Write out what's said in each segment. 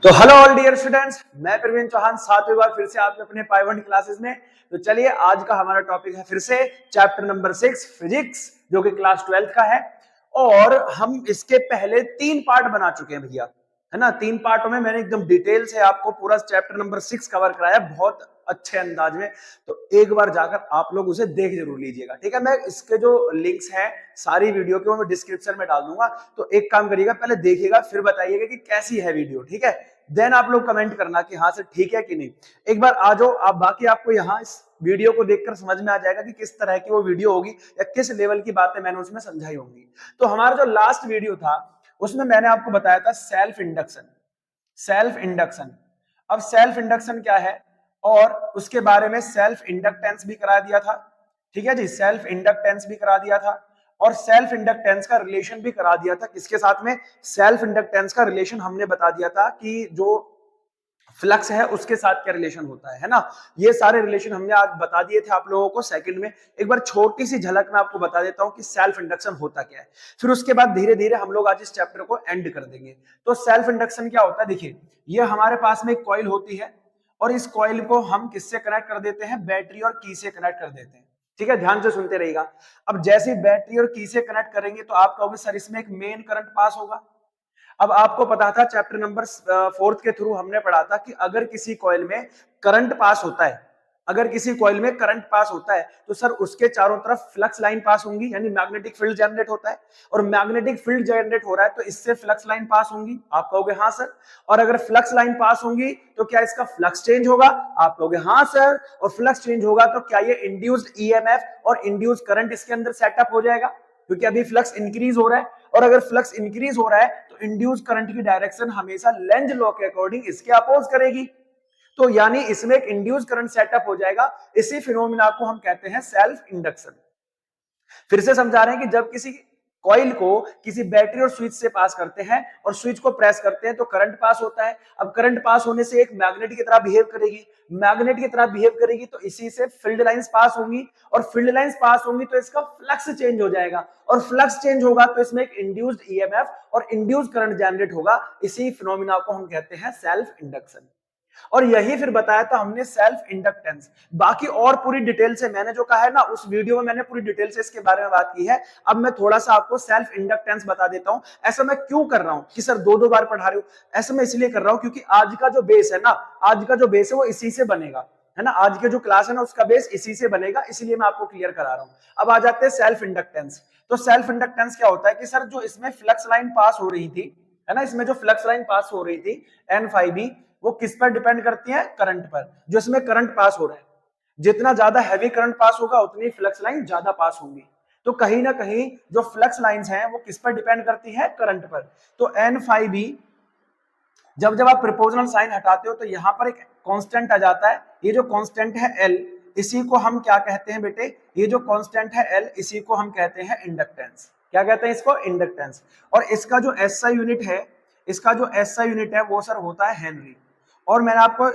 तो hello all dear students, मैं प्रवीण चौहान सातवीं बार फिर से आपके अपने पाइवंड क्लासेस में। तो चलिए, आज का हमारा टॉपिक है फिर से चैप्टर नंबर 6 फिजिक्स, जो कि क्लास 12 का है। और हम इसके पहले 3 पार्ट बना चुके हैं भैया, है ना। 3 पार्टों में मैंने एकदम डिटेल से आपको पूरा चैप्टर नंबर 6 कवर कराया, बहुत अच्छे अंदाज में। तो एक बार जाकर आप लोग उसे देख जरूर लीजिएगा, ठीक है। मैं इसके जो लिंक्स हैं सारी वीडियो के, वो मैं डिस्क्रिप्शन में डाल दूंगा। तो एक काम करिएगा, पहले देखिएगा, फिर बताइएगा कि कैसी है वीडियो, ठीक है। देन आप लोग कमेंट करना कि हाँ सर ठीक है कि नहीं। एक बार आ जाओ आप, बाकी आपको यहाँ इस वीडियो को देखकर समझ में आ जाएगा कि किस तरह की वो वीडियो होगी या किस लेवल की बातें मैंने उसमें समझाई होंगी। तो हमारा जो लास्ट वीडियो था उसमें मैंने आपको बताया था सेल्फ इंडक्शन। सेल्फ इंडक्शन, अब सेल्फ इंडक्शन क्या है और उसके बारे में सेल्फ इंडक्टेंस भी करा दिया था, ठीक है जी। सेल्फ इंडक्टेंस भी करा दिया था और सेल्फ इंडक्टेंस का रिलेशन भी करा दिया था। किसके साथ में? सेल्फ इंडक्टेंस का रिलेशन हमने बता दिया था कि जो फ्लक्स है उसके साथ क्या रिलेशन होता है ना। ये सारे रिलेशन हमने आज बता दिए थे आप लोगों को सेकंड में। एक बार छोटी सी झलक में आपको बता देता हूं कि सेल्फ इंडक्शन होता क्या है, फिर उसके बाद धीरे धीरे हम लोग आज इस चैप्टर को एंड कर देंगे। तो सेल्फ इंडक्शन क्या होता है, देखिए, ये हमारे पास में एक कॉइल होती है और इस कॉइल को हम किससे कनेक्ट कर देते हैं? बैटरी और की से कनेक्ट कर देते हैं, ठीक है। ध्यान से सुनते रहिएगा। अब जैसे बैटरी और की से कनेक्ट करेंगे तो आप कहोगे सर इसमें एक मेन करंट पास होगा। अब आपको पता था चैप्टर नंबर 4 के थ्रू हमने पढ़ा था कि अगर किसी कॉइल में करंट पास होता है, अगर किसी कॉइल में करंट पास होता है तो सर उसके चारों तरफ फ्लक्स लाइन पास होंगी, यानी मैग्नेटिक फील्ड जनरेट होता है। और मैग्नेटिक फील्ड जनरेट हो रहा है तो इससे फ्लक्स लाइन पास होंगी, आप कहोगे हाँ सर। और अगर फ्लक्स लाइन पास होंगी तो क्या इसका फ्लक्स चेंज होगा? आप कहोगे हाँ सर। और फ्लक्स चेंज होगा तो क्या ये इंड्यूस्ड ईएमएफ और इंड्यूस्ड करंट इसके अंदर सेटअप हो जाएगा, क्योंकि अभी फ्लक्स इंक्रीज हो रहा है। और अगर फ्लक्स इंक्रीज हो रहा है तो इंड्यूस करंट की डायरेक्शन हमेशा लेंज लॉ के अकॉर्डिंग इसके अपोज करेगी। तो यानी इसमें एक इंड्यूस करंट सेटअप हो जाएगा। इसी फिनोमिना को हम कहते हैं सेल्फ इंडक्शन। फिर से समझा रहे हैं कि जब किसी कॉइल को किसी बैटरी और स्विच से पास करते हैं और स्विच को प्रेस करते हैं तो करंट पास होता है। अब करंट पास होने से एक मैग्नेट की तरह बिहेव करेगी, मैग्नेट की तरह बिहेव करेगी तो इसी से फील्ड लाइंस पास होंगी। और फील्ड लाइंस पास होंगी तो इसका फ्लक्स चेंज हो जाएगा। और फ्लक्स चेंज होगा तो इसमें एक इंड्यूस्ड ईएमएफ और इंड्यूस्ड करंट जनरेट होगा। इसी फिनोमिना को हम कहते हैं सेल्फ इंडक्शन। और यही फिर बताया था हमने सेल्फ इंडक्टेंस। बाकी और पूरी डिटेल से मैंने जो कहा है ना, उस वीडियो में मैंने पूरी डिटेल से इसके बारे में बात की है। अब मैं थोड़ा सा आपको सेल्फ इंडक्टेंस बता देता हूं। ऐसा मैं क्यों कर रहा हूं कि सर दो दो बार पढ़ा रहे हो? ऐसा मैं इसलिए कर रहा हूं क्योंकि आज का जो बेस है ना, आज का जो बेस है वो इसी से बनेगा, है ना। आज के जो क्लास है ना उसका बेस इसी से बनेगा, इसलिए मैं आपको क्लियर करा रहा हूं। अब आ जाते हैं सेल्फ इंडक्टेंस। तो सेल्फ इंडक्टेंस क्या होता है कि सर जो इसमें फ्लक्स लाइन पास हो रही थी, है ना, इसमें जो फ्लक्स लाइन पास हो रही थी N5B, वो किस पर डिपेंड करती है? करंट पर। जो इसमें करंट पास हो रहा है, जितना ज्यादा हैवी करंट पास होगा उतनी फ्लक्स लाइन ज्यादा पास होंगी। तो कहीं ना कहीं जो फ्लक्स लाइंस हैं वो किस पर डिपेंड करती है? करंट पर। तो N5B, जब जब आप प्रोपोर्शनल साइन हटाते हो तो यहां पर एक कांस्टेंट आ जाता है। ये जो कांस्टेंट है L, इसी को हम क्या कहते हैं बेटे? ये जो कांस्टेंट है L, इसी को हम कहते हैं इंडक्टेंस। क्या कहते हैं इसको? इंडक्टेंस। और इसका जो एसआई यूनिट है, इसका जो एसआई यूनिट है वो सर होता है हेनरी। और मैंने आपको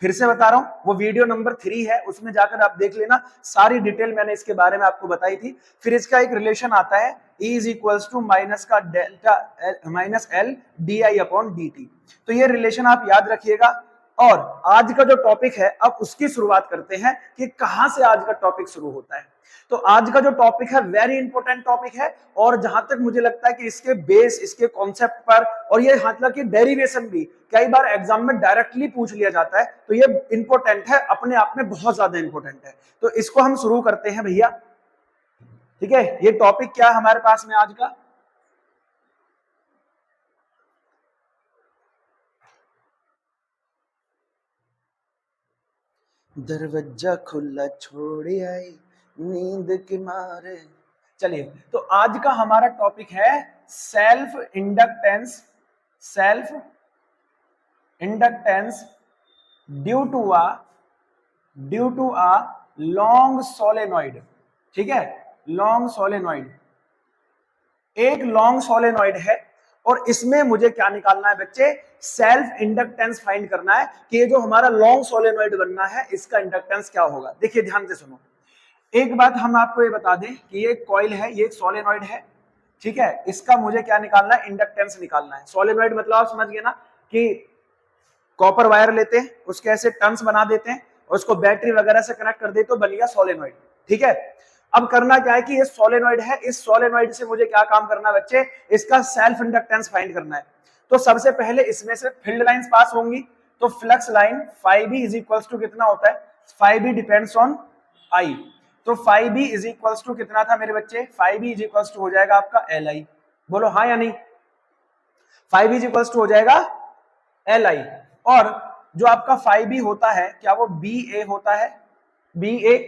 फिर से बता रहा हूं, वो वीडियो नंबर 3 है, उसमें जाकर आप देख लेना, सारी डिटेल मैंने इसके बारे में आपको बताई थी। फिर इसका एक रिलेशन आता है E is equals to minus का delta minus L D I upon D T. तो ये रिलेशन आप याद रखिएगा। और आज का जो टॉपिक है, अब उसकी शुरुआत करते हैं कि कहां से आज का टॉपिक शुरू होता है। तो आज का जो टॉपिक है वेरी इंपॉर्टेंट टॉपिक है, और जहां तक मुझे लगता है कि इसके बेस, इसके कॉन्सेप्ट पर, और ये मतलब कि डेरिवेशन भी कई बार एग्जाम में डायरेक्टली पूछ लिया जाता है, तो ये इंपॉर्टेंट है, अपने आप में बहुत ज्यादा इंपॉर्टेंट है। तो इसको हम शुरू करते हैं भैया, ठीक है। ये टॉपिक क्या है हमारे पास में आज का? दरवाजा खुला छोड़ आई नींद के मारे। चलिए, तो आज का हमारा टॉपिक है self inductance. Self inductance due to a long solenoid, ठीक है। लॉन्ग सोलेनॉइड, एक लॉन्ग सोलेनॉइड है और इसमें मुझे क्या निकालना है बच्चे? सेल्फ इंडक्टेंस फाइंड करना है कि ये जो हमारा लॉन्ग सोलेनॉइड बनना है इसका इंडक्टेंस क्या होगा। देखिए ध्यान से सुनो, एक बात हम आपको ये बता दें कि ये कॉइल है, ये एक सोलेनॉइड है, ठीक है। इसका मुझे क्या निकालना है? इंडक्टेंस निकालना है। सोलेनॉइड मतलब आप समझ गए ना कि कॉपर वायर लेते हैं, उसके ऐसे टर्न्स बना देते हैं और उसको बैटरी वगैरह से कनेक्ट कर देते तो बन गया सोलेनॉइड। ठीक है, अब करना क्या है कि ये सोलेनॉइड है, इस सोलेनॉइड से मुझे क्या काम करना है बच्चे, इसका सेल्फ इंडक्टेंस फाइंड करना है। तो सबसे पहले इसमें से फील्ड लाइंस पास होंगी, तो flux line phi b is equals to कितना होता है, phi b depends on I, तो phi b is equals to कितना था मेरे बच्चे, phi b is equals to हो जाएगा आपका Li, बोलो हाँ या नहीं, phi b is equals to हो जाएगा Li, और जो आपका phi b होता है क्या वो Ba होता है, Ba।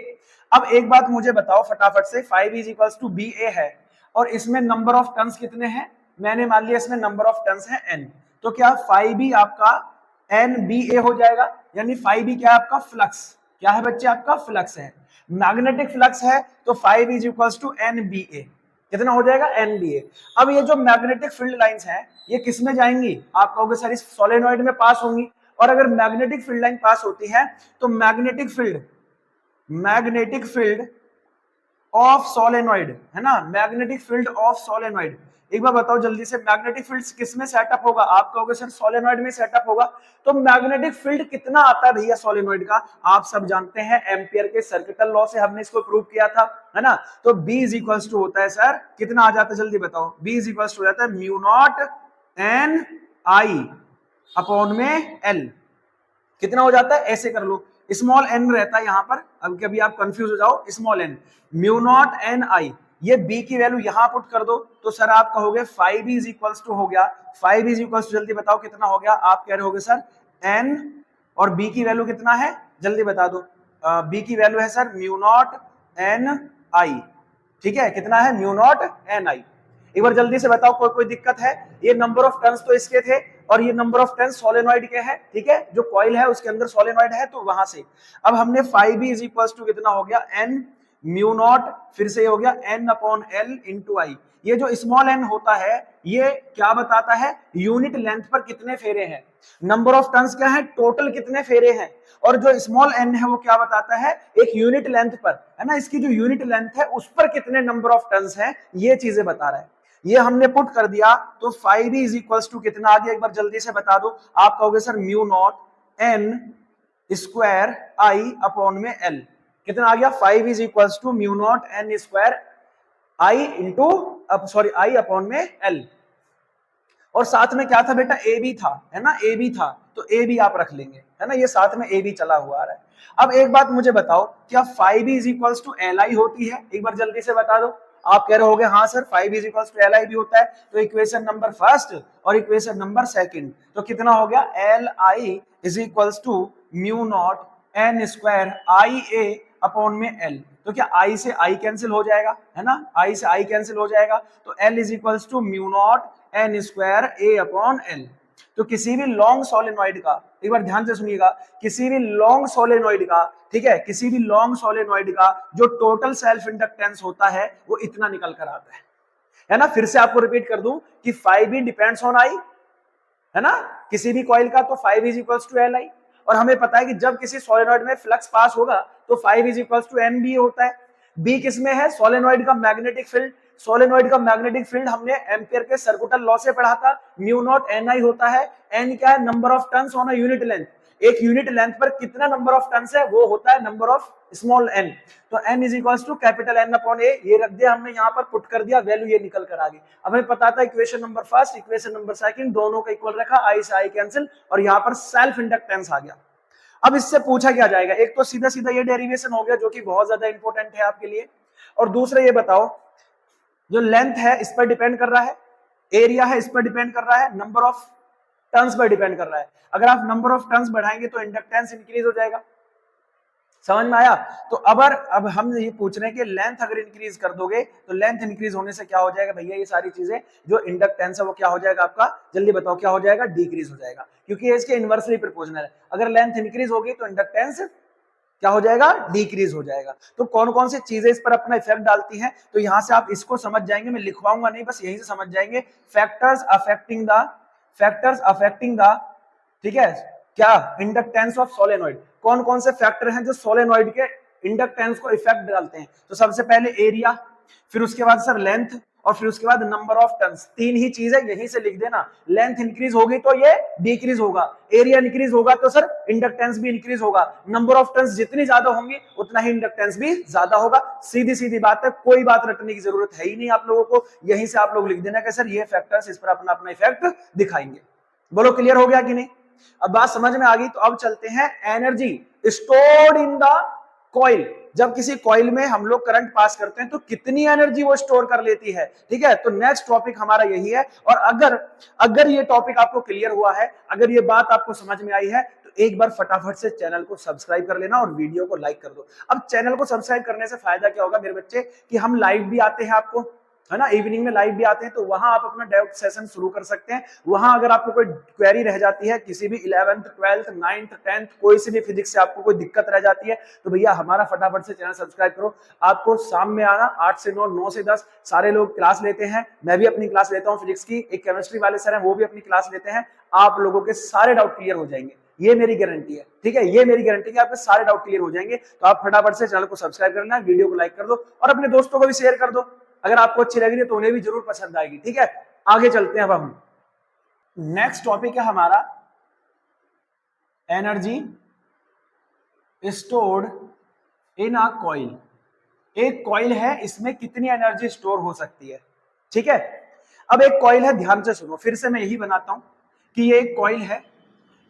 अब एक बात मुझे बताओ फटाफट से, phi b is equals to Ba है और इसमें नंबर ऑफ टर्न्स कितने हैं, मैंने मान लिया इसमें नंबर ऑफ टर्न्स है n, तो क्या phi b आपका Nba हो जाएगा, यानी phi b क्या है आपका फ्लक्स, क्या है बच्चे आपका फ्लक्स है, मैग्नेटिक फ्लक्स है, तो phi b is equals to Nba, कितना हो जाएगा Nba। अब ये जो मैग्नेटिक फील्ड लाइंस हैं ये किस में जाएंगी, आप कहोगे सर इस सोलेनॉइड में पास होंगी, और अगर मैग्नेटिक फील्ड लाइन पास होती है तो मैग्नेटिक फील्ड ऑफ सोलेनॉइड है ना, मैग्नेटिक फील्ड ऑफ सोलेनॉइड, एक बार बताओ जल्दी से, मैग्नेटिक फील्ड किस में सेटअप होगा, आप कहोगे सर सोलेनॉइड में सेटअप होगा, तो मैग्नेटिक फील्ड कितना आता है भैया सोलेनॉइड का, आप सब जानते हैं एम्पियर के सर्किटल लॉ से हमने इसको प्रूव किया था, है ना, तो B इज इक्वल्स टू होता है सर कितना आ जाता है जल्दी बताओ, B इज इक्वल्स टू हो जाता है म्यू नॉट एन आई अपॉन में L, कितना हो जाता है, ऐसे कर लो, स्मॉल n रहता है यहां पर, अब कभी आप कंफ्यूज हो जाओ, small n mu not N I, ये b की वैल्यू यहां पुट कर दो, तो सर आप कहोगे phi b is equals to हो गया, phi b is equals to जल्दी बताओ कितना हो गया, आप कह रहे होगे सर n और b की वैल्यू कितना है जल्दी बता दो, b की वैल्यू है sir mu not N I, ठीक है, कितना है म्यू नॉट एन आई, एक बार जल्दी से बताओ कोई दिक्कत है, ये नंबर ऑफ टर्न्स तो इसके थे और ये नंबर ऑफ टर्न्स सोलेनॉइड के हैं, ठीक है, जो कॉइल है उसके अंदर सोलेनॉइड है, तो वहां से अब हमने phi b is equals to कितना हो गया n म्यू नॉट, फिर से ये हो गया n अपॉन l इंटू आई, ये जो स्मॉल n होता है ये क्या बताता है, यूनिट लेंथ पर कितने फेरे हैं, नंबर ऑफ टर्न्स क्या है, टोटल कितने फेरे हैं, और जो स्मॉल n है वो क्या बताता है, एक यूनिट लेंथ पर, है ना, इसकी जो यूनिट लेंथ है उस पर कितने नंबर ऑफ टर्न्स हैं, ये चीजें बता रहा है, ये हमने पुट कर दिया, तो phi b is equals to कितना आ गया, एक बार जल्दी से बता दो, आप कहोगे sir mu not n square I upon में l, कितना आ गया, phi b is equals to mu not n square I into sorry I upon में l, और साथ में क्या था बेटा a b था, है ना, a b था, तो a b आप रख लेंगे, है ना, ये साथ में a b चला हुआ आ रहा है। अब एक बात मुझे बताओ, क्या phi b is equals to li होती है, एक बार जल्दी से बता दो, आप कह रहे होगे हाँ sir phi b is equals to li भी होता है, तो इक्वेशन नंबर फर्स्ट और इक्वेशन नंबर सेकंड, तो कितना हो गया li is equals to mu not n square I A upon में l, तो क्या i से i कैंसिल हो जाएगा, है ना, i से i कैंसिल हो जाएगा, तो l is equals to mu not n square a upon l, तो किसी भी लॉन्ग सोलेनॉइड का, एक बार ध्यान से सुनिएगा, किसी भी लॉन्ग सोलेनॉइड का, ठीक है, किसी भी लॉन्ग सोलेनॉइड का जो टोटल सेल्फ इंडक्टेंस होता है वो इतना निकल कर आता है ना, फिर से आपको रिपीट कर दूं कि phi b depends on i, है ना, किसी भी कॉइल का, तो phi b is equals to li, और हमें पता है कि जब किसी सोलेनॉइड में फ्लक्स पास होगा तो phi b is equals to Nba होता है, b किसमें है, सोलेनॉइड का मैग्नेटिक फील्ड, सोलेनॉइड का मैग्नेटिक फील्ड हमने एम्पियर के सर्कुटल लॉ से पढ़ा था, म्यू नॉट एन आई होता है, n क्या है, number of turns on a unit length, एक यूनिट लेंथ पर कितना नंबर ऑफ टर्न्स है वो होता है नंबर ऑफ स्मॉल n, तो n is equals to capital N upon a, ये रख दिया हमने यहाँ पर, पुट कर दिया, वैल्यू ये निकल कर आ गई। अब हमें पता था equation number first equation number second दोनों का इक्वल रखा, i से i कैंसिल, और यहाँ पर सेल्फ इंडक्टेंस आ गया। अब इससे पूछा क्या जाएगा, एक तो सीधा सीधा ये डेरिवेशन हो गया जो कि बहुत ज्यादा इंपॉर्टेंट है आपके लिए, और दूसरा ये बताओ जो लेंथ है इस पर डिपेंड कर रहा है, एरिया है इस पर डिपेंड कर रहा है, number of turns per depend कर रहा है, अगर आप नंबर ऑफ टर्न्स बढ़ाएंगे तो इंडक्टेंस इंक्रीज हो जाएगा, समझ में आया, तो अब हम ये पूछ रहे हैं कि लेंथ अगर इंक्रीज कर दोगे तो लेंथ इंक्रीज होने से क्या हो जाएगा भैया, ये सारी चीजें जो इंडक्टेंस है वो क्या हो जाएगा आपका, जल्दी बताओ क्या हो जाएगा, डिक्रीज हो जाएगा, क्योंकि ये इसके इनवर्सली प्रोपोर्शनल है, अगर लेंथ इंक्रीज होगी तो इंडक्टेंस क्या हो जाएगा, डिक्रीज हो जाएगा। तो कौन कौन सी चीजें इस पर अपना इफेक्ट डालती हैं, तो यहां से आप इसको समझ जाएंगे, मैं लिखवाऊंगा नहीं, बस यहीं से समझ जाएंगे, फैक्टर्स अफेक्टिंग द ठीक है क्या, इंडक्टेंस ऑफ सोलेनॉइड, कौन कौन से फैक्टर हैं जो सोलेनॉइड के इंडक्टेंस को इफेक्ट डालते हैं, तो सबसे पहले एरिया, फिर उसके बाद सर लेंथ, और फिर उसके बाद नंबर ऑफ टन्स, तीन ही चीज है, यहीं से लिख देना। लेंथ इंक्रीज होगी तो ये डिक्रीज होगा, एरिया इंक्रीज होगा तो सर इंडक्टेंस भी इंक्रीज होगा, नंबर ऑफ टन्स जितनी ज्यादा होंगी उतना ही इंडक्टेंस भी ज्यादा होगा। सीधी सीधी बात है, कोई बात रटने की जरूरत है ही नहीं आप लोगों को, यहीं से आप लोग लिख देना कि सर ये फैक्टर्स इस पर अपना अपना इफेक्ट दिखाएंगे। बोलो क्लियर हो गया कि नहीं? अब बात समझ में आ गई तो अब चलते हैं energy stored in the coil. जब किसी कॉइल में हम लोग करंट पास करते हैं तो कितनी एनर्जी वो स्टोर कर लेती है, ठीक है। तो नेक्स्ट टॉपिक हमारा यही है। और अगर ये टॉपिक आपको क्लियर हुआ है, अगर ये बात आपको समझ में आई है, तो एक बार फटाफट से चैनल को सब्सक्राइब कर लेना और वीडियो को लाइक कर दो। अब चैनल को सब्सक्राइब करने से फायदा क्या होगा मेरे बच्चे, कि हम लाइव भी आते हैं आपको, है ना, इवनिंग में लाइव भी आते हैं, तो वहां आप अपना डाउट सेशन शुरू कर सकते हैं। वहां अगर आपको कोई क्वेरी रह जाती है, किसी भी 11th 12th 9th 10th कोई सी भी फिजिक्स से आपको कोई दिक्कत रह जाती है, तो भैया हमारा फटाफट से चैनल सब्सक्राइब करो। आपको शाम में आना 8 से 9, 9 से 10 सारे लोग क्लास लेते हैं, मैं भी अपनी क्लास लेता हूँ फिजिक्स की, एक केमिस्ट्री वाले सर हैं वो भी अपनी क्लास लेते हैं। आप लोगों के सारे डाउट क्लियर हो जाएंगे, ये मेरी गारंटी है, ठीक है, ये मेरी गारंटी है, आपके सारे डाउट क्लियर हो जाएंगे। तो आप फटाफट से चैनल को सब्सक्राइब करना, वीडियो को लाइक कर दो और अपने दोस्तों को भी शेयर कर दो, अगर आपको अच्छी लगी तो उन्हें भी जरूर पसंद आएगी, ठीक है। आगे चलते हैं। अब हम नेक्स्ट टॉपिक है हमारा energy stored in a coil. एक कॉइल है, इसमें कितनी एनर्जी स्टोर हो सकती है, ठीक है। अब एक कॉइल है, ध्यान से सुनो, फिर से मैं यही बनाता हूं कि ये एक कॉइल है,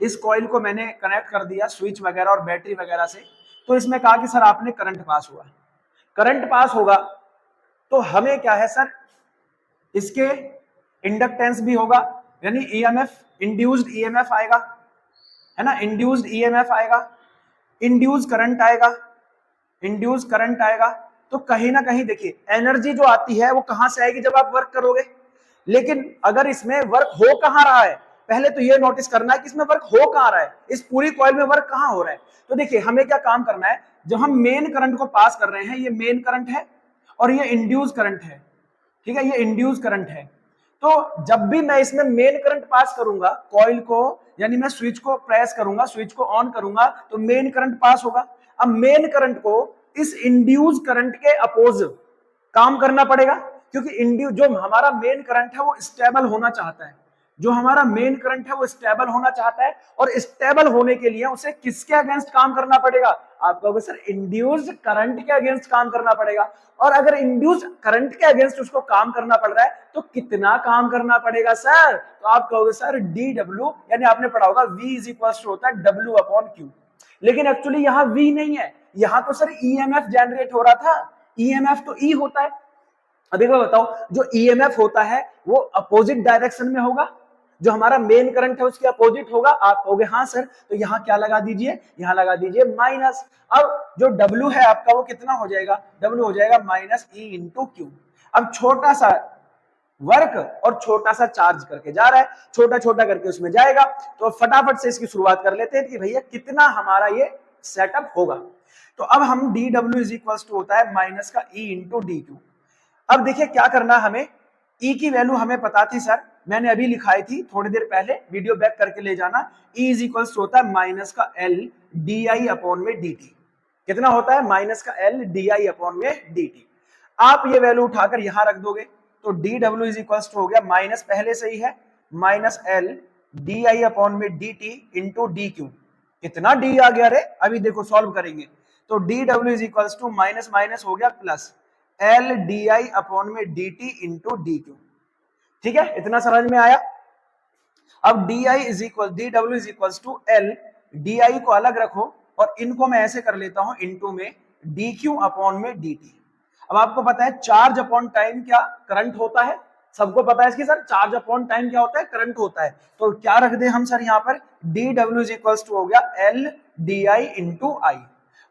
इस कॉइल को मैंने कनेक्ट कर दिया स्विच वगैरह और बैटरी वगैरह से। तो इसमें कहा कि सर आपने करंट पास हुआ, करंट पास होगा तो हमें क्या है सर, इसके इंडक्टेंस भी होगा, यानी ईएमएफ, इंड्यूस्ड ईएमएफ आएगा, है ना, इंड्यूस्ड ईएमएफ आएगा, इंड्यूस करंट आएगा, इंड्यूस करंट आएगा। तो कहीं ना कहीं देखिए एनर्जी जो आती है वो कहां से आएगी, जब आप वर्क करोगे। लेकिन अगर इसमें वर्क हो कहां रहा है, पहले तो ये नोटिस करना है कि इसमें वर्क हो कहां रहा है, इस पूरी कॉइल में वर्क कहां हो रहा है। तो देखिए हमें क्या काम करना है, जब हम मेन करंट को पास कर रहे हैं, ये मेन करंट है और ये इंड्यूस करंट है, ठीक है, ये इंड्यूस करंट है। तो जब भी मैं इसमें मेन करंट पास करूंगा कॉइल को, यानी मैं स्विच को प्रेस करूंगा, स्विच को ऑन करूंगा, तो मेन करंट पास होगा। अब मेन करंट को इस इंड्यूस करंट के अपोज काम करना पड़ेगा, क्योंकि इंड्यूस जो हमारा मेन करंट है वो स्टेबल होना चाहता है, जो हमारा मेन करंट है वो स्टेबल होना चाहता है, और स्टेबल होने के लिए उसे किसके अगेंस्ट काम करना पड़ेगा, आप कहोगे सर इंड्यूस्ड करंट के अगेंस्ट काम करना पड़ेगा। और अगर इंड्यूस्ड करंट के अगेंस्ट उसको काम करना पड़ रहा है तो कितना काम करना पड़ेगा सर, तो आप कहोगे सर डी डब्ल्यू, यानी आपने पढ़ा होगा V इज इक्वल टू होता है W/Q। लेकिन एक्चुअली यहाँ V नहीं है, यहाँ तो सर ईएमएफ जनरेट हो रहा था, ईएमएफ तो E होता है। अभी मैं बताओ, जो ईएमएफ होता है वो अपोजिट डायरेक्शन में होगा, जो हमारा मेन करंट है उसके अपोजिट होगा। आप कहोगे हाँ सर, तो यहाँ क्या लगा दीजिए, यहाँ लगा दीजिए माइनस। अब जो W है आपका वो कितना हो जाएगा, W हो जाएगा माइनस E इंटू क्यू। अब छोटा सा वर्क और छोटा सा चार्ज करके जा रहा है, छोटा छोटा करके उसमें जाएगा। तो फटाफट से इसकी शुरुआत कर लेते हैं कि भैया कितना हमारा ये सेटअप होगा। तो अब हम dW इज इक्वल टू होता है माइनस का E इंटू DQ। अब देखिए क्या करना है हमें, E की वैल्यू हमें पता थी सर, मैंने अभी लिखाई थी थोड़ी देर पहले, वीडियो बैक करके ले जाना। E इज इक्वल होता है माइनस का L DI अपॉन में DT। कितना होता है, माइनस का L DI अपॉन में DT। आप ये वैल्यू उठाकर यहां रख दोगे तो dW इज इक्वल हो गया, माइनस पहले से ही है, माइनस L DI अपॉन में DT इंटू DQ। कितना D आ गया रे, अभी देखो सॉल्व करेंगे। तो dW is equal to minus minus हो गया प्लस L DI अपॉन में DT इंटू DQ। ठीक है, इतना समझ में आया। अब DI is equal dW is equal to L, DI को अलग रखो और इनको मैं ऐसे कर लेता हूं इनटू में DQ अपॉन में DT। अब आपको पता है चार्ज अपॉन टाइम क्या करंट होता है, सबको पता है इसकी सर, चार्ज अपॉन टाइम क्या होता है, करंट होता है। तो क्या रख दे हम सर यहाँ पर, dW इज इक्वल टू हो गया L DI इंटू I।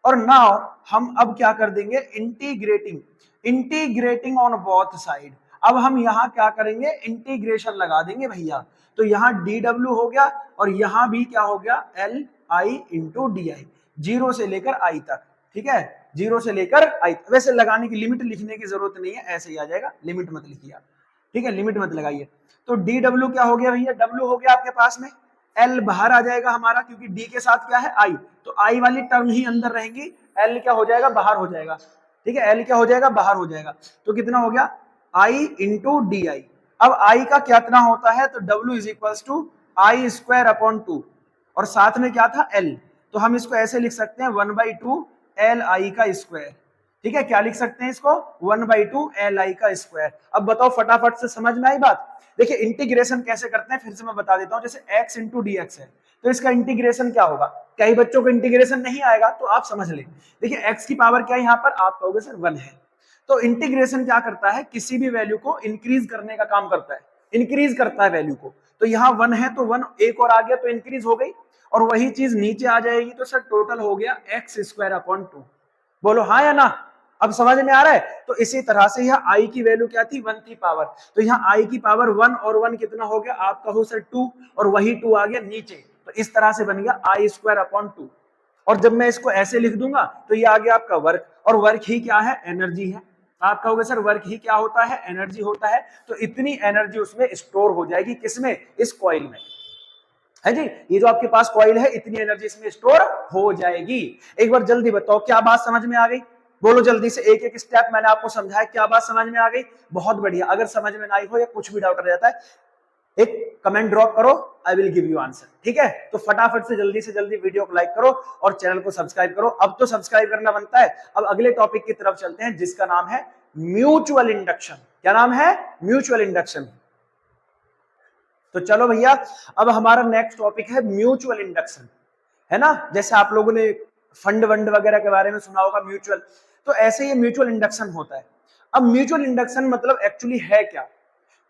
और नाउ हम अब क्या कर देंगे, इंटीग्रेटिंग ऑन बोथ साइड। अब हम यहाँ क्या करेंगे, इंटीग्रेशन लगा देंगे भैया। तो यहाँ dW हो गया और यहाँ भी क्या हो गया, LI इंटू DI, 0 से लेकर I तक। ठीक है, 0 से लेकर I। वैसे लगाने की लिमिट लिखने की जरूरत नहीं है, ऐसे ही आ जाएगा, लिमिट मत लिखिए आप, ठीक है, लिमिट मत लगाइए। तो dW क्या हो गया भैया, W हो गया आपके पास में, L बाहर आ जाएगा हमारा, क्योंकि D के साथ क्या है I, तो I वाली टर्म ही अंदर रहेंगी, L क्या हो जाएगा, बाहर हो जाएगा। ठीक है, L क्या हो जाएगा, बाहर हो जाएगा। तो कितना हो गया, आई इंटू डी आई। अब आई का क्या इतना होता है, तो W is equals to I square upon 2, और साथ में क्या था L, तो हम इसको ऐसे लिख सकते हैं 1/2 एल आई का स्क्वायर। ठीक है, क्या लिख सकते हैं इसको, 1/2 एल आई का स्क्वायर। अब बताओ फटाफट से समझ में आई बात। देखिए इंटीग्रेशन कैसे करते हैं फिर से मैं बता देता हूं। जैसे x इंटू डी एक्स है तो इसका इंटीग्रेशन क्या होगा, कई बच्चों को इंटीग्रेशन नहीं आएगा तो आप समझ ले। देखिए x की पावर क्या है यहाँ पर, आप कहोगे सर 1 है। तो इंटीग्रेशन क्या करता है, किसी भी वैल्यू को इंक्रीज करने का काम करता है, इंक्रीज करता है वैल्यू को। तो यहाँ 1 है तो 1 एक और आ गया तो इंक्रीज हो गई, और वही चीज नीचे आ जाएगी तो सर टोटल हो गया x स्क्वायर अपॉन 2। बोलो हाँ या ना, अब समझ में आ रहा है। तो इसी तरह से यह आई की वैल्यू क्या थी, 1 थी पावर, तो यहाँ आई की पावर 1 और 1 कितना हो गया, आप कहो सर 2, और वही 2 आ गया नीचे, तो इस तरह से बन गया आई स्क्वायर अपॉन 2। और जब मैं इसको ऐसे लिख दूंगा तो ये आ गया आपका वर्क, और वर्क ही क्या है, एनर्जी है। आप कहोगे सर वर्क ही क्या होता है, एनर्जी होता है। तो इतनी एनर्जी उसमें स्टोर हो जाएगी, किसमें, इस कॉइल में, है जी। ये जो आपके पास कॉइल है इतनी एनर्जी इसमें स्टोर हो जाएगी। एक बार जल्दी बताओ क्या बात समझ में आ गई, बोलो जल्दी से, एक एक स्टेप मैंने आपको समझाया, क्या बात समझ में आ गई, बहुत बढ़िया। अगर समझ में ना आई हो या कुछ भी डाउट रह जाता है, एक कमेंट ड्रॉप करो, I will give you answer. ठीक है, तो फटाफट से जल्दी वीडियो को लाइक करो और चैनल को सब्सक्राइब करो। अब तो सब्सक्राइब करना बनता है। अब अगले टॉपिक की तरफ चलते हैं जिसका नाम है म्यूचुअल इंडक्शन। क्या नाम है, म्यूचुअल इंडक्शन। तो चलो भैया, अब हमारा नेक्स्ट टॉपिक है म्यूचुअल इंडक्शन, है ना। जैसे आप लोगों ने फंड वंड वगैरह के बारे में सुना होगा म्यूचुअल, तो ऐसे ही म्यूचुअल इंडक्शन होता है। अब म्यूचुअल इंडक्शन मतलब एक्चुअली है क्या,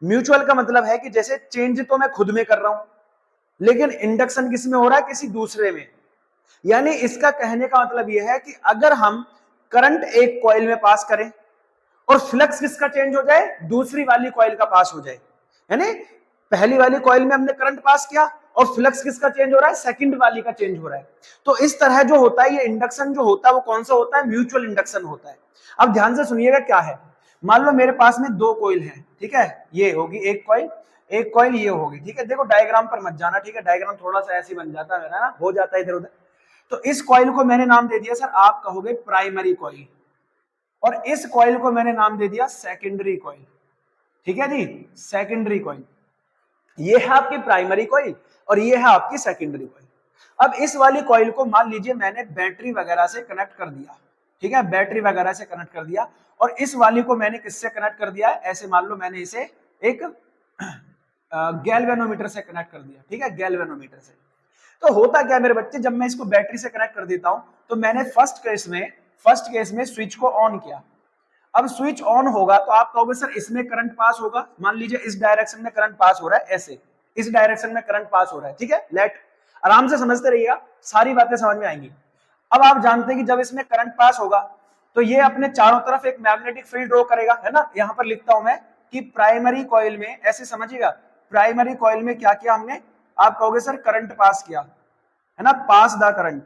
म्यूचुअल का मतलब है कि जैसे चेंज तो मैं खुद में कर रहा हूं, लेकिन इंडक्शन किस में हो रहा है, किसी दूसरे में। यानी इसका कहने का मतलब यह है कि अगर हम करंट एक कॉइल में पास करें और फ्लक्स किसका चेंज हो जाए, दूसरी वाली कॉइल का पास हो जाए। यानी पहली वाली कॉइल में हमने करंट पास किया और फ्लक्स किसका चेंज हो रहा है, सेकंड वाली का चेंज हो रहा है। तो इस तरह जो होता है ये इंडक्शन जो होता है वो कौन सा होता है, म्यूचुअल इंडक्शन होता है। अब ध्यान से सुनिएगा क्या है। मान लो मेरे पास में 2 कॉइल हैं, ठीक है, ये होगी एक कॉइल, एक कॉइल ये होगी। ठीक है, देखो डायग्राम पर मत जाना, ठीक है, डायग्राम थोड़ा सा ऐसे बन जाता है ना, हो जाता है इधर उधर। तो इस कॉइल को मैंने नाम दे दिया सर, आप कहोगे प्राइमरी कॉइल, और इस कॉइल को मैंने नाम दे दिया सेकेंडरी कॉइल। ठीक है जी, सेकेंडरी कॉइल। ये है आपकी प्राइमरी कॉइल और ये है आपकी सेकेंडरी कॉइल। अब इस वाली कॉइल को मान लीजिए मैंने बैटरी वगैरह से कनेक्ट कर दिया, ठीक है, बैटरी वगैरह से कनेक्ट कर दिया, और इस वाली को मैंने किससे कनेक्ट कर दिया, ऐसे मान लो मैंने इसे एक गैल्वेनोमीटर से कनेक्ट कर दिया। ठीक है, गैल्वेनोमीटर से। तो होता क्या मेरे बच्चे, जब मैं इसको बैटरी से कनेक्ट कर देता हूं तो मैंने फर्स्ट केस में स्विच को ऑन किया। अब स्विच ऑन होगा तो आप कहोगे सर इसमें करंट पास होगा, मान लीजिए इस डायरेक्शन में करंट पास हो रहा है, ऐसे इस डायरेक्शन में करंट पास हो रहा है। ठीक है, लेट आराम से समझते रहिएगा, सारी बातें समझ में आएंगी। अब आप जानते हैं कि जब इसमें करंट पास होगा तो ये अपने चारों तरफ एक मैग्नेटिक फील्ड ड्रॉ करेगा, है ना। यहां पर लिखता हूं मैं कि प्राइमरी कॉइल में, ऐसे समझिएगा, प्राइमरी कॉइल में क्या किया हमने, आप कहोगे सर करंट पास किया, है ना, pass the current,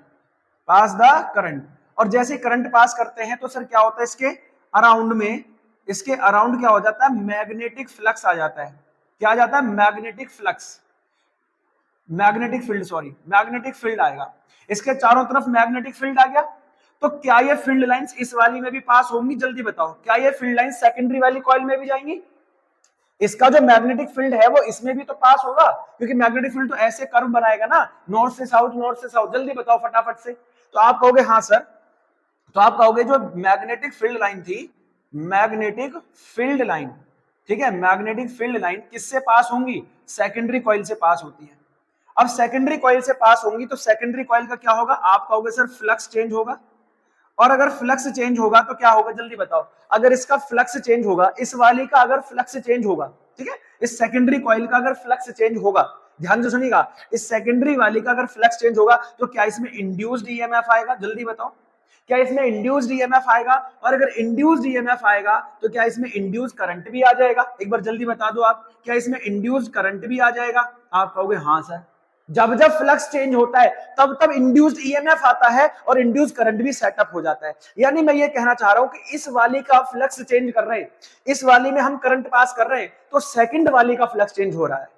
pass the current. और जैसे करंट पास करते हैं तो सर क्या होता है, इसके अराउंड क्या हो जाता है, मैग्नेटिक फ्लक्स आ जाता है। क्या आ जाता है, magnetic flux, magnetic field, sorry magnetic field आएगा। इसके चारों तरफ मैग्नेटिक फील्ड आ गया। तो क्या ये फील्ड लाइंस इस वाली में भी पास होंगी, जल्दी बताओ, क्या ये फील्ड लाइंस सेकेंडरी वाली कॉइल में भी जाएंगी। इसका जो मैग्नेटिक फील्ड है वो इसमें भी तो पास होगा, क्योंकि मैग्नेटिक फील्ड तो ऐसे कर्व बनाएगा ना, नॉर्थ से साउथ, नॉर्थ से साउथ। जल्दी बताओ फटाफट से। तो आप कहोगे हाँ सर, तो आप कहोगे जो मैग्नेटिक फील्ड लाइन थी, मैग्नेटिक फील्ड लाइन, ठीक है, मैग्नेटिक फील्ड लाइन किससे पास होंगी, सेकेंडरी कॉइल से पास होती है। अब सेकेंडरी कॉइल से पास होंगी तो सेकेंडरी कॉइल का क्या होगा, आप कहोगे सर फ्लक्स चेंज होगा। और अगर फ्लक्स चेंज होगा तो क्या होगा, जल्दी बताओ। अगर इसका फ्लक्स चेंज होगा, इस वाली का अगर फ्लक्स चेंज होगा, ठीक है, इस सेकेंडरी कॉइल का अगर फ्लक्स चेंज होगा, ध्यान से सुनिएगा, इस सेकेंडरी वाली का अगर फ्लक्स चेंज होगा तो क्या इसमें इंड्यूस्ड ईएमएफ आएगा, जल्दी बताओ, क्या इसमें इंड्यूस्ड ईएमएफ आएगा। और अगर इंड्यूस्ड ईएमएफ आएगा तो क्या इसमें इंड्यूस्ड करंट भी आ जाएगा, एक बार जल्दी बता दो आप, क्या इसमें इंड्यूस्ड करंट भी आ जाएगा। आप कहोगे हाँ सर, जब जब फ्लक्स चेंज होता है तब तब इंड्यूस्ड ईएमएफ आता है और इंड्यूस्ड करंट भी सेटअप हो जाता है। यानी मैं ये कहना चाह रहा हूं कि इस वाली का फ्लक्स चेंज कर रहे हैं, इस वाली में हम करंट पास कर रहे हैं, तो सेकंड वाली का फ्लक्स चेंज हो रहा है।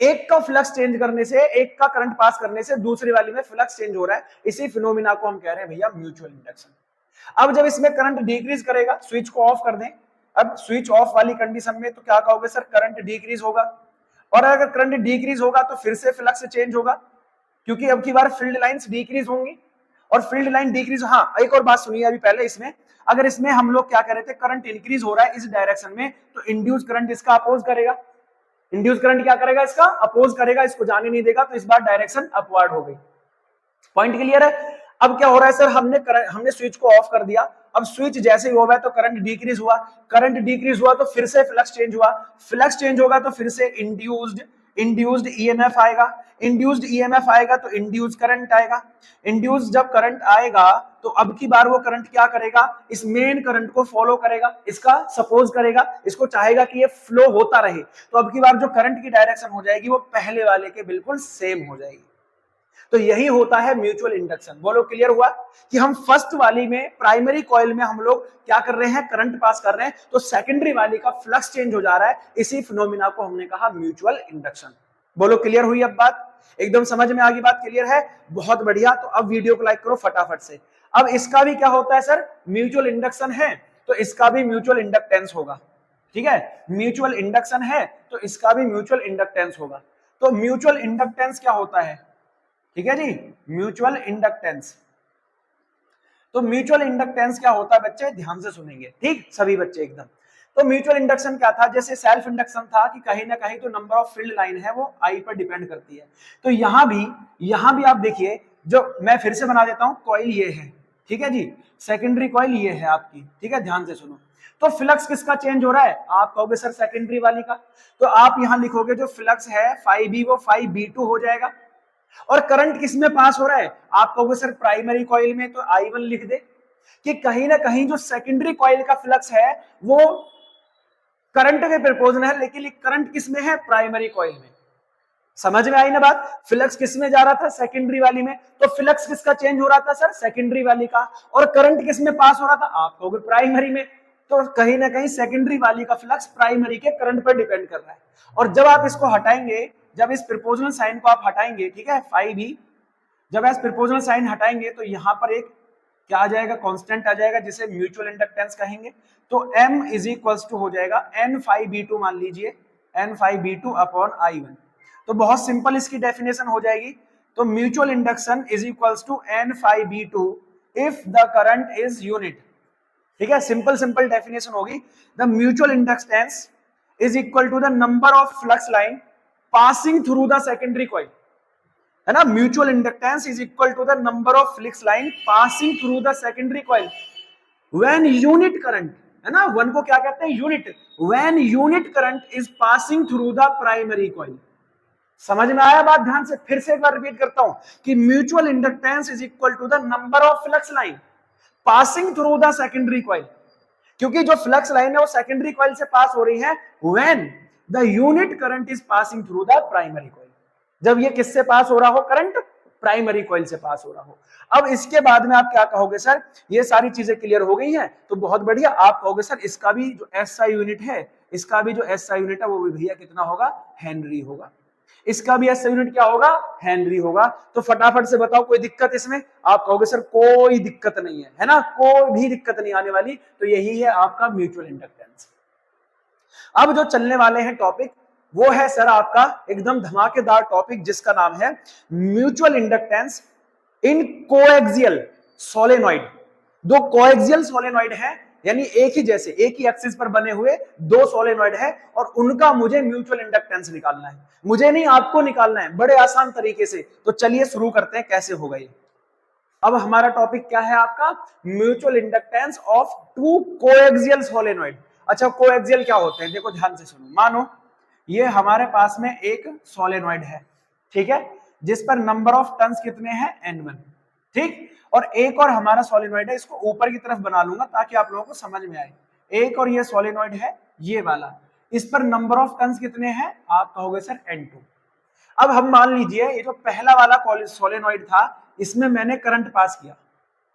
एक का फ्लक्स चेंज करने से, एक का करंट पास करने से दूसरी वाली में फ्लक्स चेंज हो रहा है। इसी फिनोमिना को हम कह रहे हैं भैया म्यूचुअल इंडक्शन। अब जब इसमें करंट डिक्रीज करेगा, स्विच को ऑफ कर दें, अब स्विच ऑफ वाली कंडीशन में तो क्या कहोगे सर, करंट डिक्रीज होगा, और अगर करंट डिक्रीज होगा तो फिर से फ्लक्स चेंज होगा, क्योंकि अब की बार फील्ड लाइंस डिक्रीज होंगी, और फील्ड लाइन डिक्रीज। हाँ, एक और बात सुनिए अभी पहले, इसमें अगर इसमें हम लोग क्या कर रहे थे, करंट इंक्रीज हो रहा है इस डायरेक्शन में, तो इंड्यूस करंट इसका अपोज करेगा, इंड्यूस करंट क्या करेगा, इसका अपोज करेगा, इसको जाने नहीं देगा, तो इस बार डायरेक्शन अपवर्ड हो गई। पॉइंट क्लियर है। अब क्या हो रहा है सर, हमने स्विच को ऑफ कर दिया, अब स्विच जैसे ही हुआ है तो करंट डिक्रीज हुआ, करंट डिक्रीज हुआ तो फिर से फ्लक्स चेंज हुआ, फ्लक्स चेंज होगा तो फिर से इंड्यूस्ड ईएमएफ आएगा, इंड्यूस्ड ईएमएफ आएगा तो इंड्यूस्ड करंट आएगा, इंड्यूस्ड जब करंट आएगा तो अब की बार वो करंट क्या करेगा, इस मेन करंट को फॉलो करेगा, इसका सपोज करेगा, इसको चाहेगा कि ये फ्लो होता रहे, तो अब की बार जो करंट की डायरेक्शन हो जाएगी वो पहले वाले के बिल्कुल सेम हो जाएगी। तो यही होता है म्यूचुअल इंडक्शन। बोलो क्लियर हुआ कि हम फर्स्ट वाली में प्राइमरी कॉइल में हम लोग क्या कर रहे हैं, करंट पास कर रहे हैं, तो सेकेंडरी वाली का फ्लक्स चेंज हो जा रहा है, इसी फिनोमिना को हमने कहा म्यूचुअल इंडक्शन। बोलो क्लियर हुई अब बात, एकदम समझ में आ गई बात, क्लियर है, बहुत बढ़िया। तो अब वीडियो को लाइक करो फटाफट से। अब इसका भी क्या होता है सर, म्यूचुअल इंडक्शन है तो इसका भी म्यूचुअल इंडक्टेंस होगा, ठीक है, म्यूचुअल इंडक्शन है तो इसका भी म्यूचुअल इंडक्टेंस होगा। तो म्यूचुअल इंडक्टेंस क्या होता है, ठीक है जी, म्यूचुअल इंडक्टेंस। तो म्यूचुअल इंडक्टेंस क्या होता है बच्चे, ध्यान से सुनेंगे, ठीक सभी बच्चे एकदम। तो म्यूचुअल इंडक्शन क्या था, जैसे सेल्फ इंडक्शन था कि कहीं ना कहीं तो नंबर ऑफ फील्ड लाइन है वो आई पर डिपेंड करती है, तो यहां भी आप देखिए, जो मैं फिर से बना देता हूं, कॉइल ये है, ठीक है जी, सेकेंडरी कॉइल ये है आपकी, ठीक है, ध्यान से सुनो। तो फ्लक्स किसका चेंज हो रहा है, आप कहोगे सर सेकेंडरी वाली का, तो आप यहां लिखोगे जो फ्लक्स है φb वो φb2 हो जाएगा, और करंट किसमें पास हो रहा है, आप कहोगे सर प्राइमरी कॉइल में, तो I1 लिख दे, कि कहीं ना कहीं जो सेकेंडरी कॉइल का फ्लक्स है वो करंट के प्रोपोर्शनल है, लेकिन करंट किसमें है, प्राइमरी कॉइल में। समझ में आई ना बात, फ्लक्स किसमें जा रहा था, सेकेंडरी वाली में, तो फ्लक्स किसका चेंज हो रहा था सर, सेकेंडरी वाली का, और करंट किसमें पास हो रहा था, आप कहोगे प्राइमरी में, तो कहीं ना कहीं सेकेंडरी वाली का फ्लक्स प्राइमरी के करंट पर डिपेंड कर रहा है। और जब आप इसको हटाएंगे, जब इस प्रोपोर्शनल साइन को आप हटाएंगे, ठीक है, φb, जब इस प्रोपोर्शनल साइन हटाएंगे तो यहां पर एक क्या आ जाएगा, कांस्टेंट आ जाएगा, जिसे म्यूचुअल इंडक्टेंस कहेंगे। तो m इज इक्वल्स टू हो जाएगा n φb2, मान लीजिए n φb2 अपॉन I1। तो बहुत सिंपल इसकी डेफिनेशन हो जाएगी, तो mutual induction is equals to n φb2 if the current is unit, ठीक है, सिंपल डेफिनेशन होगी, the mutual inductance is equal to the number of flux line passing through the secondary coil, है ना, mutual inductance is equal to the number of flux line passing through the secondary coil when unit current, है ना, one को क्या कहते हैं, unit, when unit current is passing through the primary coil. समझ में आया बात, ध्यान से फिर से एक बार रिपीट करता हूं कि mutual inductance is equal to the number of flux line passing through the secondary coil, क्योंकि जो फ्लक्स लाइन है वो सेकेंडरी कॉइल से पास हो रही है, when the unit current is passing through the primary coil, जब ये किससे पास हो रहा हो, करंट प्राइमरी कॉइल से पास हो रहा हो। अब इसके बाद में आप क्या कहोगे सर, ये सारी चीजें क्लियर हो गई हैं, तो बहुत बढ़िया, आप कहोगे सर इसका भी जो एसआई यूनिट है, इसका भी जो एसआई यूनिट है वो भी भैया कितना होगा, हेनरी होगा, इसका भी एसआई यूनिट क्या होगा, हेनरी होगा। तो फटाफट से बताओ कोई दिक्कत इसमें, आप कहोगे सर कोई दिक्कत नहीं है ना, कोई भी दिक्कत नहीं आने वाली, तो यही है आपका म्यूचुअल इंडक्टेंस। अब जो चलने वाले हैं टॉपिक वो है सर आपका एकदम धमाकेदार टॉपिक, जिसका नाम है म्यूचुअल इंडक्टेंस इन कोएक्सियल सोलेनॉइड। दो कोएक्सियल सोलेनॉइड है, यानी एक ही जैसे एक ही एक्सिस पर बने हुए दो सोलेनॉइड है, और उनका मुझे म्यूचुअल इंडक्टेंस निकालना है, मुझे नहीं आपको निकालना है, बड़े आसान तरीके से। तो चलिए शुरू करते हैं कैसे होगा ये। अब हमारा टॉपिक क्या है आपका, mutual inductance of two coaxial solenoid. अच्छा, कोएक्सियल क्या होते हैं, देखो ध्यान से सुनो, मानो ये हमारे पास में एक सोलेनॉइड है, ठीक है, जिस पर नंबर ऑफ टर्न्स कितने हैं, N1, ठीक, और एक और हमारा सोलेनॉइड है, इसको ऊपर की तरफ बना लूंगा ताकि आप लोगों को समझ में आए। एक और ये सोलेनॉइड है, ये वाला, इस पर नंबर ऑफ टर्न्स कितने हैं, आप कहोगे सर N2। अब हम मान लीजिए ये जो पहला वाला सोलेनॉइड था, इसमें मैंने करंट पास किया,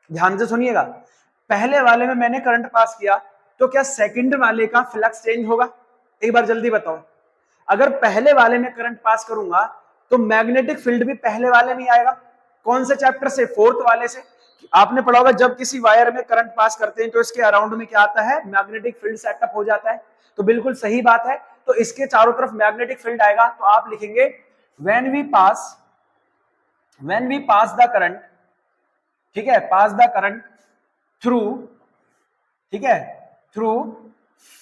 ध्यान से सुनिएगा, पहले वाले में मैंने करंट पास किया, तो क्या सेकंड वाले का फ्लक्स चेंज होगा, एक बार जल्दी बताओ। अगर पहले वाले में करंट पास करूंगा तो मैग्नेटिक फील्ड भी पहले वाले में आएगा, कौन से चैप्टर से, फोर्थ वाले से, आपने पढ़ा होगा जब किसी वायर में करंट पास करते हैं तो इसके अराउंड में क्या आता है, मैग्नेटिक फील्ड सेटअप हो जाता है। तो बिल्कुल सही बात है, तो इसके चारों तरफ मैग्नेटिक फील्ड आएगा, तो आप लिखेंगे when we pass the current, ठीक है, पास द करंट थ्रू, ठीक है, थ्रू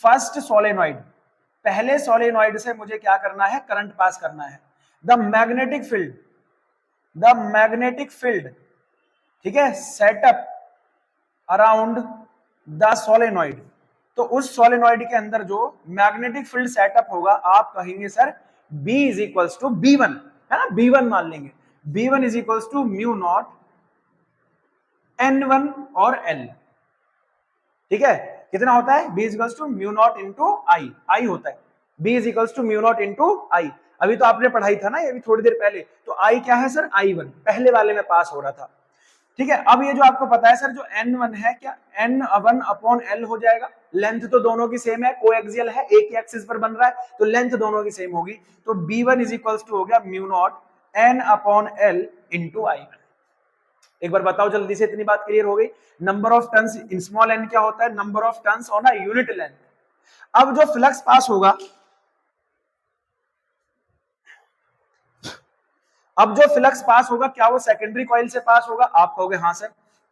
फर्स्ट सोलेनॉइड, पहले सोलेनॉइड से मुझे क्या करना है, करंट पास करना है। द मैग्नेटिक फील्ड, ठीक है, सेटअप अराउंड द सोलेनॉइड, तो उस सोलेनॉइड के अंदर जो मैग्नेटिक फील्ड सेटअप होगा आप कहेंगे sir B is equals to B1, है ना, B1 मान लेंगे। B1 is equals to mu naught N1 और L, ठीक है, कितना होता है, B is equals to mu naught into I होता है, B is equals to mu naught into I। अभी तो आपने पढ़ाई था ना ये अभी थोड़ी देर पहले, तो I क्या है सर, I1 पहले वाले में पास हो रहा था, ठीक है। अब ये जो आपको पता है सर जो N1 है, क्या N1 अपॉन L हो जाएगा, लेंथ तो दोनों की सेम है, कोएक्सियल है, एक ही एक्सिस पर बन रहा है, तो लेंथ दोनों की सेम होगी, तो B1 इज इक्वल्स टू हो गया mu naught N upon L into I1। एक बार बताओ जल्दी से, इतनी बात क्लियर हो गई। Number of turns in small n क्या होता है, number of turns on a unit length. अब जो फ्लक्स पास होगा, क्या वो सेकेंडरी कॉइल से पास होगा, आप कहोगे हाँ सर,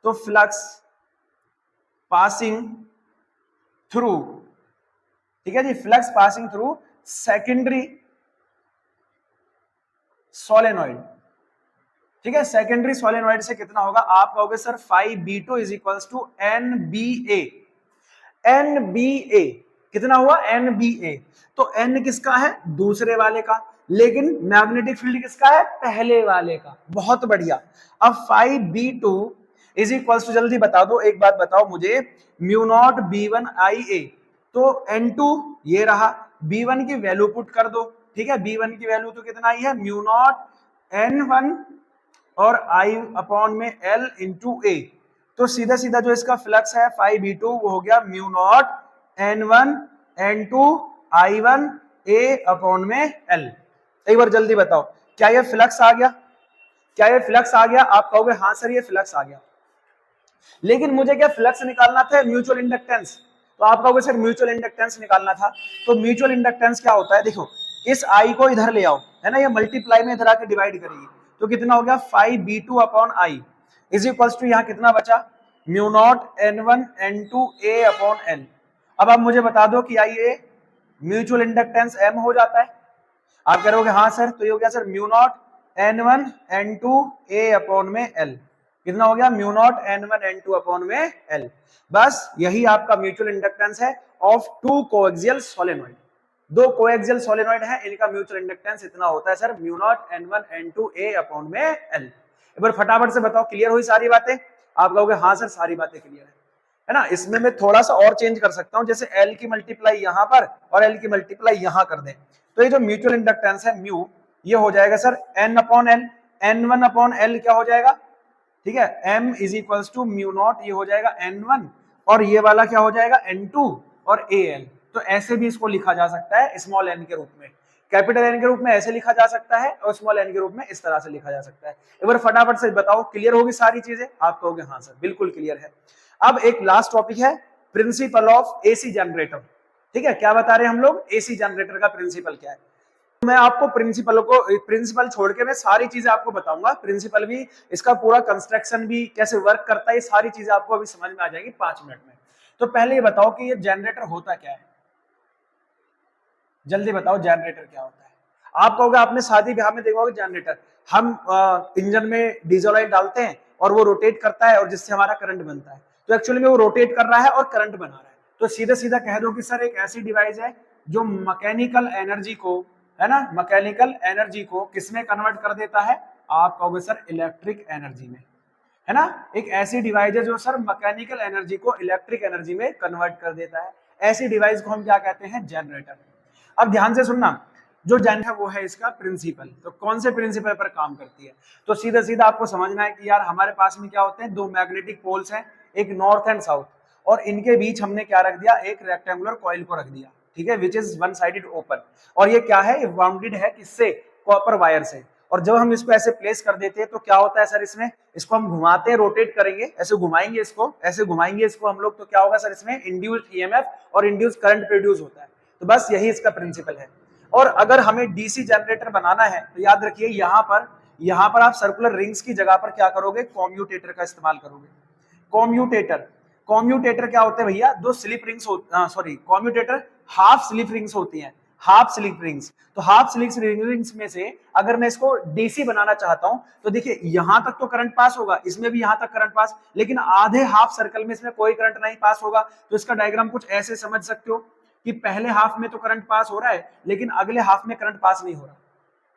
तो फ्लक्स पासिंग थ्रू, ठीक है जी, flux passing through secondary solenoid, ठीक है, सेकेंडरी सोलेनॉइड से कितना होगा, आप कहोगे sir 5B2 is equals to NBA। NBA कितना हुआ, NBA, तो N किसका है, दूसरे वाले का, लेकिन मैग्नेटिक फील्ड किसका है, पहले वाले का। बहुत बढ़िया। अब 5B2 इज इक्वल्स टू, जल्दी बता दो, एक बात बताओ मुझे, म्यू नॉट B1 IA, तो N2 ये रहा, B1 की वैल्यू पुट कर दो, ठीक है, B1 की वैल्यू तो कितना आई है, म्यू नॉट N1 और I अपॉन में L इंटू A, तो सीधा सीधा जो इसका फ्लक्स है 5B2 वो हो गया mu naught N1 N2 I1 A upon में L। एक बार जल्दी बताओ, क्या ये फ्लक्स आ गया, क्या ये फ्लक्स आ गया, आप कहोगे हाँ सर ये फ्लक्स आ गया, लेकिन मुझे क्या फ्लक्स निकालना था, म्यूचुअल इंडक्टेंस, तो आप कहोगे सर म्यूचुअल इंडक्टेंस निकालना था, तो म्यूचुअल इंडक्टेंस क्या होता है, देखो इस I को इधर ले आओ, है ना, ये मल्टीप्लाई में इधर आके डिवाइड करेगी, तो कितना हो गया 5B2 upon I is equals to, यहाँ कितना बचा, mu naught N1 N2 A upon L। अब आप मुझे बता दो कि ये म्यूचुअल इंडक्टेंस M हो जाता है, आप कह रहे हाँ सर, तो ये हो गया sir mu naught N1 N2 A upon में L, कितना हो गया, mu naught N1 N2 upon में L। बस यही आपका म्यूचुअल इंडक्टेंस है ऑफ टू कोएक्सियल सोलेनॉइड, दो कोएक्सियल सोलेनॉइड है, इनका म्यूचुअल इंडक्टेंस इतना होता है sir mu naught N1 N2 A upon में L। एक बार फटाफट से बताओ, क्लियर हुई सारी बातें, आप कहोगे हाँ सर सारी बातें क्लियर है ना। इसमें मैं थोड़ा सा और चेंज कर सकता हूं, जैसे L की मल्टीप्लाई यहां पर और L की मल्टीप्लाई यहां कर दें, तो ये जो म्यूचुअल इंडक्टेंस है म्यू, ये हो जाएगा sir N upon L, N1 upon L क्या हो जाएगा, ठीक है, M is equals to mu naught, ये हो जाएगा N1 और ये वाला क्या हो जाएगा N2 और AL। तो ऐसे भी इसको लिखा जा सकता है स्मॉल n के रूप में, कैपिटल N के रूप में ऐसे लिखा जा सकता है और स्मॉल n के रूप में इस तरह से लिखा जा सकता है। एक बार फटाफट से बताओ, क्लियर होगी सारी चीजें, आप कहोगे हाँ सर बिल्कुल क्लियर है। अब एक लास्ट टॉपिक है प्रिंसिपल ऑफ एसी जनरेटर, ठीक है, क्या बता रहे हैं हम लोग, एसी जनरेटर का प्रिंसिपल क्या है। मैं आपको प्रिंसिपल छोड़ के मैं सारी चीजें आपको बताऊंगा, प्रिंसिपल भी, इसका पूरा कंस्ट्रक्शन भी कैसे वर्क करता है, ये सारी चीजें आपको अभी समझ में आ जाएगी 5 मिनट में। तो पहले ये बताओ कि ये जनरेटर होता क्या है, जल्दी बताओ जनरेटर क्या होता है। आप कहोगे आपने शादी ब्याह में देखा होगा जनरेटर, हम इंजन में डीजल ऑयल डालते हैं और वो रोटेट करता है और जिससे हमारा करंट बनता है, तो एक्चुअली में वो रोटेट कर रहा है और करंट बना रहा है। तो सीधा सीधा कह दो कि सर एक ऐसी डिवाइस है जो मैकेनिकल एनर्जी को, है ना, मैकेनिकल एनर्जी को किसमें कन्वर्ट कर देता है, आप कहोगे सर इलेक्ट्रिक एनर्जी में, है ना, एक ऐसी डिवाइस है जो सर मैकेनिकल एनर्जी को इलेक्ट्रिक एनर्जी में कन्वर्ट कर देता है, ऐसी डिवाइस को हम क्या कहते हैं, जनरेटर। अब ध्यान से सुनना, जो जनरेटर है वो है इसका प्रिंसिपल, तो कौन से प्रिंसिपल पर काम करती है, तो सीधा सीधा आपको समझना है कि यार हमारे पास में क्या होते हैं, दो मैग्नेटिक पोल्स हैं, एक नॉर्थ एंड साउथ, और इनके बीच हमने क्या रख दिया, एक रेक्टेंगुलर कॉइल को रख दिया, ठीक है, which is one sided open, और ये क्या है, ये बाउंडेड है किससे, कॉपर वायर से, और जब हम इसको ऐसे प्लेस कर देते हैं तो क्या होता है सर, इसमें इसको हम घुमाते हैं, रोटेट करेंगे, ऐसे घुमाएंगे इसको, ऐसे घुमाएंगे इसको हम लोग, तो क्या होगा सर, इसमें इंड्यूस्ड ईएमएफ और इंड्यूस्ड करंट प्रोड्यूस होता है। तो बस यही इसका प्रिंसिपल है। और अगर हमें डीसी जनरेटर बनाना है तो याद रखिए यहाँ पर आप सर्कुलर रिंग्स की जगह पर क्या करोगे, कॉम्यूटेटर का इस्तेमाल करोगे। कॉम्यूटेटर क्या होते हैं भैया, दो slip rings, sorry commutator half slip rings होती हैं, हाफ स्लिप रिंग्स। तो हाफ स्लिप रिंग्स में से अगर मैं इसको डीसी बनाना चाहता हूं तो देखिए यहां तक तो करंट पास होगा, इसमें भी यहां तक करंट पास, लेकिन आधे हाफ सर्कल में इसमें कोई करंट नहीं पास होगा। तो इसका डायग्राम कुछ ऐसे समझ सकते हो कि पहले हाफ में तो करंट पास हो रहा है लेकिन अगले हाफ में करंट पास नहीं हो रहा,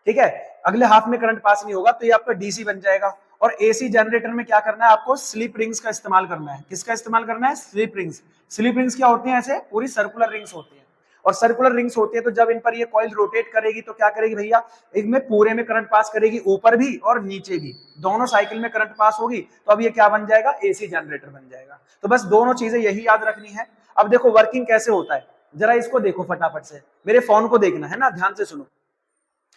ठीक है, अगले हाफ में करंट पास नहीं होगा, तो ये आपका डीसी बन जाएगा। और एसी जनरेटर में क्या करना है, आपको स्लिप रिंग्स का इस्तेमाल करना है। किसका इस्तेमाल करना है, स्लिप रिंग्स। स्लिप रिंग्स क्या होती हैं, ऐसे पूरी सर्कुलर रिंग्स होती हैं, और सर्कुलर रिंग्स होती है तो जब इन पर ये कॉइल रोटेट करेगी तो क्या करेगी भैया, इनमें पूरे में करंट पास करेगी, ऊपर भी और नीचे भी, दोनों साइकिल में करंट पास होगी। तो अब ये क्या बन जाएगा, एसी जनरेटर बन जाएगा। तो बस दोनों चीजें यही याद रखनी है। अब देखो वर्किंग कैसे होता है, जरा इसको देखो फटाफट से, मेरे फोन को देखना है ना, ध्यान से सुनो।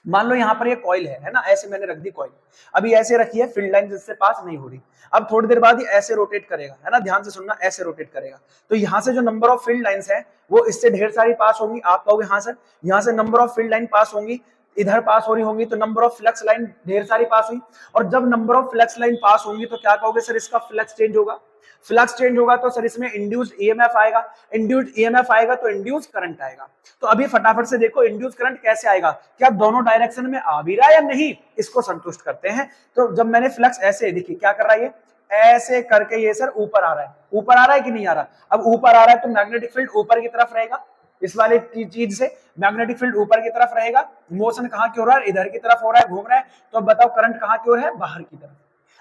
मान लो यहाँ पर ये कॉइल है ना, ऐसे मैंने रख दी कॉइल, अभी ऐसे रखी है, फील्ड लाइन जिससे पास नहीं हो रही। अब थोड़ी देर बाद ये ऐसे रोटेट करेगा, है ना, ध्यान से सुनना, ऐसे रोटेट करेगा। तो यहाँ से जो नंबर ऑफ फील्ड लाइंस है वो इससे ढेर सारी पास होंगी। आप कहोगे हाँ सर, यहाँ से नंबर ऑफ फील्ड लाइन पास होंगी, इधर पास हो रही होंगी, तो नंबर ऑफ फ्लक्स लाइन ढेर सारी पास हुई। और जब नंबर ऑफ फ्लक्स लाइन पास होंगी तो क्या कहोगे सर, इसका फ्लक्स चेंज होगा। फ्लक्स चेंज होगा तो सर इसमें इंड्यूस्ड ईएमएफ आएगा, इंड्यूस्ड ईएमएफ आएगा तो इंड्यूस्ड करंट आएगा। तो अभी फटाफट से देखो इंड्यूस्ड करंट कैसे आएगा, क्या दोनों डायरेक्शन में आ भी रहा है या नहीं, इसको संतुष्ट करते हैं। तो जब मैंने फ्लक्स ऐसे, देखिए क्या कर रहा है, ये ऐसे करके ये सर ऊपर आ रहा है, ऊपर आ रहा है कि नहीं आ रहा। अब ऊपर आ रहा है तो मैग्नेटिक फील्ड ऊपर की तरफ रहेगा, इस वाले चीज से मैग्नेटिक फील्ड ऊपर की तरफ रहेगा। मोशन कहां की हो रहा है, इधर की तरफ हो रहा है, घूम रहा है। तो अब बताओ करंट कहां की ओर है, बाहर की तरफ।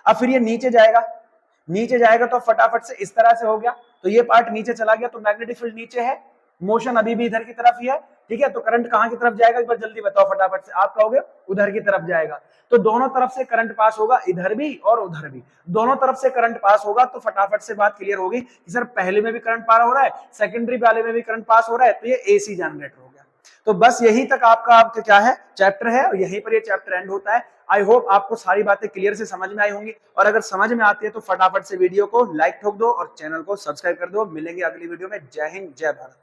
अब फिर ये नीचे जाएगा, नीचे जाएगा तो फटाफट से इस तरह से हो गया, तो ये पार्ट नीचे चला गया, तो मैग्नेटिक फील्ड नीचे है, मोशन अभी भी इधर की तरफ ही है, ठीक है। तो करंट कहां की तरफ जाएगा, एक बार जल्दी बताओ फटाफट से, आप कहोगे उधर की तरफ जाएगा। तो दोनों तरफ से करंट पास होगा, इधर भी और उधर भी, दोनों तरफ से करंट पास होगा। तो फटाफट से बात क्लियर होगी कि सर पहले में भी करंट पास हो रहा है, सेकेंडरी वाले में भी करंट पास हो रहा है, तो ये एसी जनरेटर हो गया। तो बस यही तक आपका क्या है, चैप्टर है, और यहीं पर ये चैप्टर एंड होता है। आई होप आपको सारी बातें क्लियर से समझ में आई होंगी, और अगर समझ में आती है तो फटाफट से वीडियो को लाइक ठोक दो और चैनल को सब्सक्राइब कर दो। मिलेंगे अगली वीडियो में। जय हिंद, जय भारत।